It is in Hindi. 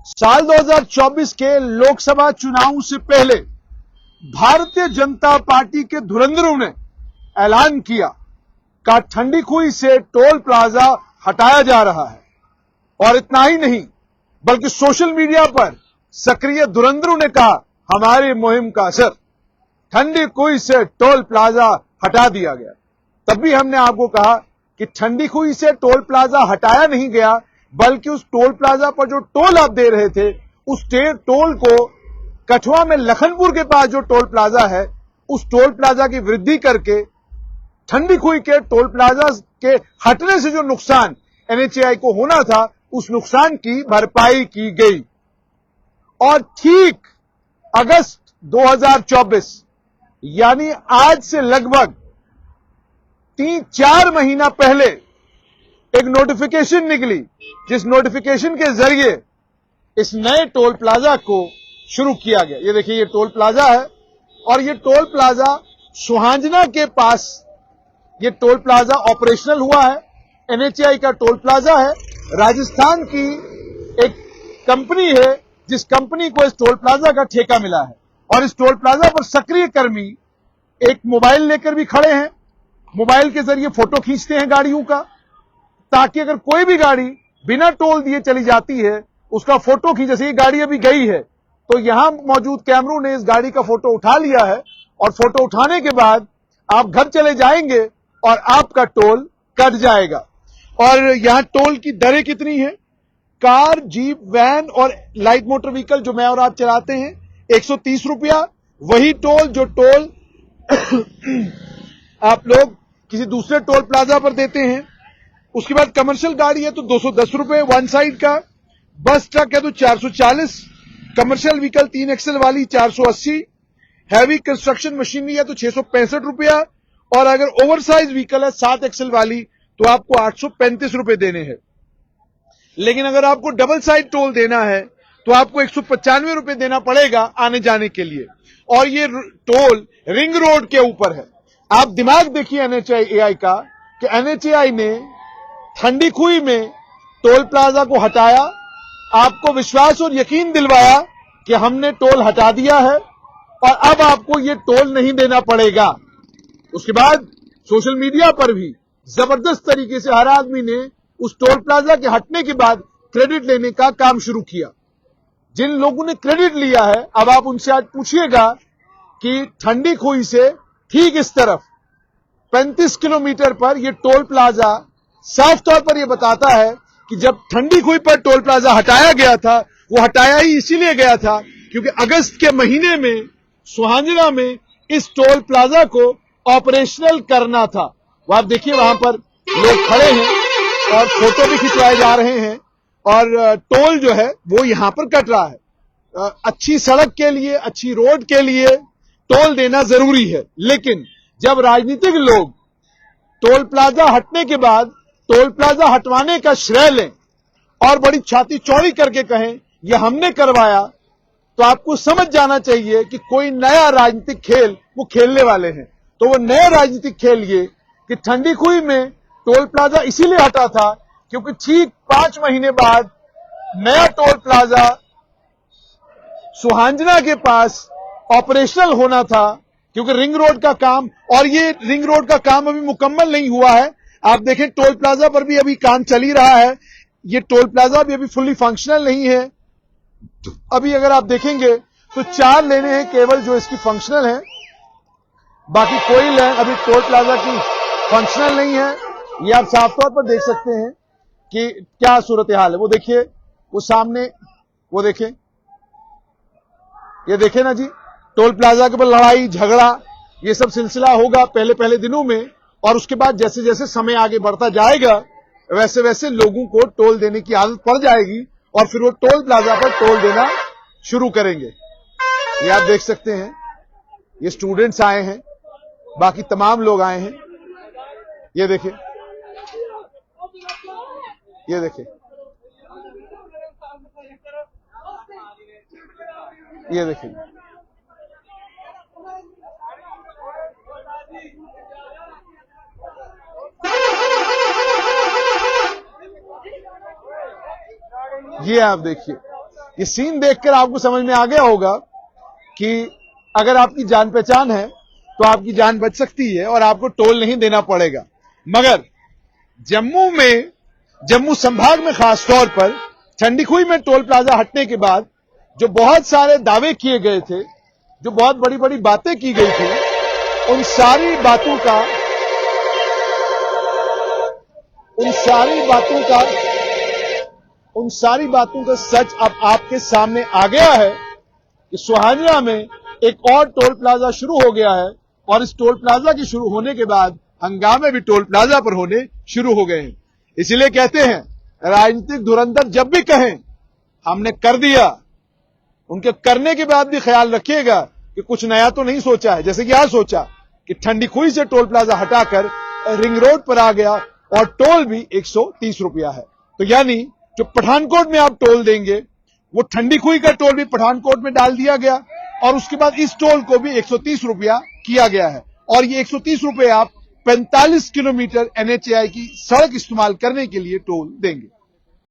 साल 2024 के लोकसभा चुनाव से पहले भारतीय जनता पार्टी के धुरंधरों ने ऐलान किया कि ठंडी खुई से टोल प्लाजा हटाया जा रहा है। और इतना ही नहीं बल्कि सोशल मीडिया पर सक्रिय धुरंधरों ने कहा हमारी मुहिम का असर, ठंडी खुई से टोल प्लाजा हटा दिया गया। तब भी हमने आपको कहा कि ठंडी खुई से टोल प्लाजा हटाया नहीं गया, बल्कि उस टोल प्लाजा पर जो टोल आप दे रहे थे उस टोल को कठुआ में लखनपुर के पास जो टोल प्लाजा है उस टोल प्लाजा की वृद्धि करके ठंडी खुई के टोल प्लाजा के हटने से जो नुकसान एनएचएआई को होना था उस नुकसान की भरपाई की गई। और ठीक अगस्त 2024 यानी आज से लगभग 3-4 महीना पहले एक नोटिफिकेशन निकली, जिस नोटिफिकेशन के जरिए इस नए टोल प्लाजा को शुरू किया गया। ये देखिए, ये टोल प्लाजा है और ये टोल प्लाजा सुहांजना के पास ये टोल प्लाजा ऑपरेशनल हुआ है। एनएचएआई का टोल प्लाजा है। राजस्थान की एक कंपनी है जिस कंपनी को इस टोल प्लाजा का ठेका मिला है और इस टोल प्लाजा पर सक्रिय कर्मी एक मोबाइल लेकर भी खड़े हैं। मोबाइल के जरिए फोटो खींचते हैं गाड़ियों का, ताकि अगर कोई भी गाड़ी बिना टोल दिए चली जाती है उसका फोटो खींच, जैसे ये गाड़ी अभी गई है तो यहां मौजूद कैमरों ने इस गाड़ी का फोटो उठा लिया है और फोटो उठाने के बाद आप घर चले जाएंगे और आपका टोल कट जाएगा। और यहां टोल की दरें कितनी है? कार, जीप, वैन और लाइट मोटर व्हीकल जो मैं और आप चलाते हैं 130 रुपया, वही टोल जो टोल आप लोग किसी दूसरे टोल प्लाजा पर देते हैं। उसके बाद कमर्शियल गाड़ी है तो 210 रुपए वन साइड का, बस ट्रक है तो 440, कमर्शियल व्हीकल 3 एक्सल वाली 480, हैवी कंस्ट्रक्शन मशीनरी है तो 665 रुपया और अगर ओवरसाइज व्हीकल है 7 एक्सल वाली तो आपको 835 रुपए देने हैं। लेकिन अगर आपको डबल साइड टोल देना है तो आपको 195 रुपए देना पड़ेगा आने जाने के लिए। और ये टोल रिंग रोड के ऊपर है। आप दिमाग देखिए एनएचएआई का कि एनएचएआई ने ठंडी खुई में टोल प्लाजा को हटाया, आपको विश्वास और यकीन दिलवाया कि हमने टोल हटा दिया है और अब आपको ये टोल नहीं देना पड़ेगा। उसके बाद सोशल मीडिया पर भी जबरदस्त तरीके से हर आदमी ने उस टोल प्लाजा के हटने के बाद क्रेडिट लेने का काम शुरू किया। जिन लोगों ने क्रेडिट लिया है अब आप उनसे आज पूछिएगा कि ठंडी खुई से ठीक इस तरफ 35 किलोमीटर पर यह टोल प्लाजा साफ तौर पर यह बताता है कि जब ठंडी खुई पर टोल प्लाजा हटाया गया था वो हटाया ही इसीलिए गया था क्योंकि अगस्त के महीने में सुहांजना में इस टोल प्लाजा को ऑपरेशनल करना था। वो आप देखिए वहां पर लोग खड़े हैं और फोटो भी खिंचवाए जा रहे हैं और टोल जो है वो यहां पर कट रहा है। अच्छी सड़क के लिए, अच्छी रोड के लिए टोल देना जरूरी है, लेकिन जब राजनीतिक लोग टोल प्लाजा हटने के बाद टोल प्लाजा हटवाने का श्रेय लें और बड़ी छाती चौड़ी करके कहें यह हमने करवाया, तो आपको समझ जाना चाहिए कि कोई नया राजनीतिक खेल वो खेलने वाले हैं। तो वो नया राजनीतिक खेल ये कि ठंडी खुई में टोल प्लाजा इसीलिए हटा था क्योंकि ठीक 5 महीने बाद नया टोल प्लाजा सुहांजना के पास ऑपरेशनल होना था क्योंकि रिंग रोड का काम, और ये रिंग रोड का काम अभी मुकम्मल नहीं हुआ है। आप देखें टोल प्लाजा पर भी अभी काम चल ही रहा है। ये टोल प्लाजा भी अभी फुल्ली फंक्शनल नहीं है। अभी अगर आप देखेंगे तो 4 लेने हैं केवल जो इसकी फंक्शनल है, बाकी कोई लेन अभी टोल प्लाजा की फंक्शनल नहीं है। ये आप साफ तौर पर देख सकते हैं कि क्या सूरत हाल है। वो देखिए, वो सामने वो देखें, ये देखें ना जी, टोल प्लाजा के ऊपर लड़ाई झगड़ा ये सब सिलसिला होगा पहले पहले दिनों में, और उसके बाद जैसे जैसे समय आगे बढ़ता जाएगा वैसे वैसे लोगों को टोल देने की आदत पड़ जाएगी और फिर वो टोल प्लाजा पर टोल देना शुरू करेंगे। ये आप देख सकते हैं, ये स्टूडेंट्स आए हैं, बाकी तमाम लोग आए हैं। ये देखिए, ये देखिए, ये देखिए, ये आप देखिए, ये सीन देखकर आपको समझ में आ गया होगा कि अगर आपकी जान पहचान है तो आपकी जान बच सकती है और आपको टोल नहीं देना पड़ेगा। मगर जम्मू संभाग में खास तौर पर ठंडीखुई में टोल प्लाजा हटने के बाद जो बहुत सारे दावे किए गए थे, जो बहुत बड़ी बड़ी बातें की गई थी, उन सारी बातों का सच अब आपके सामने आ गया है कि सुहानिया में एक और टोल प्लाजा शुरू हो गया है और इस टोल प्लाजा के शुरू होने के बाद हंगामे भी टोल प्लाजा पर होने शुरू हो गए हैं। इसलिए कहते हैं, राजनीतिक धुरंधर जब भी कहें हमने कर दिया, उनके करने के बाद भी ख्याल रखिएगा कि कुछ नया तो नहीं सोचा है। जैसे कि आज सोचा कि ठंडीखुई से टोल प्लाजा हटाकर रिंग रोड पर आ गया और टोल भी 130 रुपया है। तो यानी जो पठानकोट में आप टोल देंगे वो ठंडीखुई का टोल भी पठानकोट में डाल दिया गया और उसके बाद इस टोल को भी 130 रुपया किया गया है। और ये 130 रुपये आप 45 किलोमीटर NHAI की सड़क इस्तेमाल करने के लिए टोल देंगे।